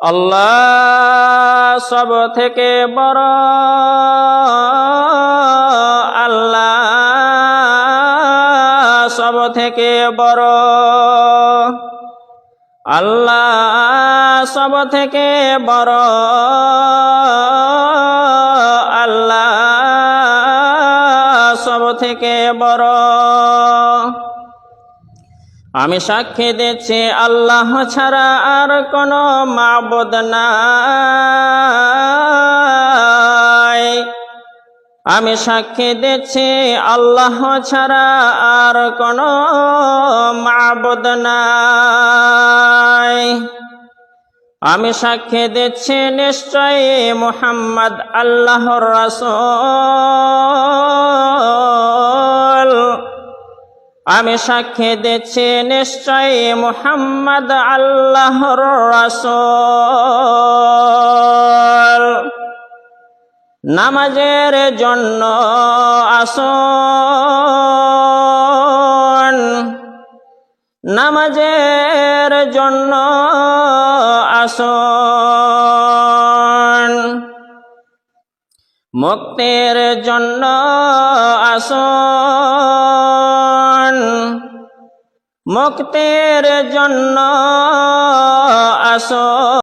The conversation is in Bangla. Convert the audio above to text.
আল্লাহ সব থেকে বড়, আল্লাহ সব থেকে বড়, আল্লাহ সব থেকে বড়, আল্লাহ সব থেকে বড়। আমি সাক্ষী দিচ্ছি আল্লাহ ছাড়া আর কোনো মাবুদ নাই। আমি সাক্ষী দিচ্ছি আল্লাহ ছাড়া আর কোনো মাবুদ নাই। আমি সাক্ষী দিচ্ছি নিশ্চয়ই মুহাম্মদ আল্লাহর রাসূল। আমি সাক্ষী দিচ্ছি নিশ্চয়ই মুহাম্মদ আল্লাহর রাসূল। নামাজের জন্য আসুন, নামাজের জন্য আসুন, মুক্তির জন্য আসুন, মুক্তির জন্য আসুন।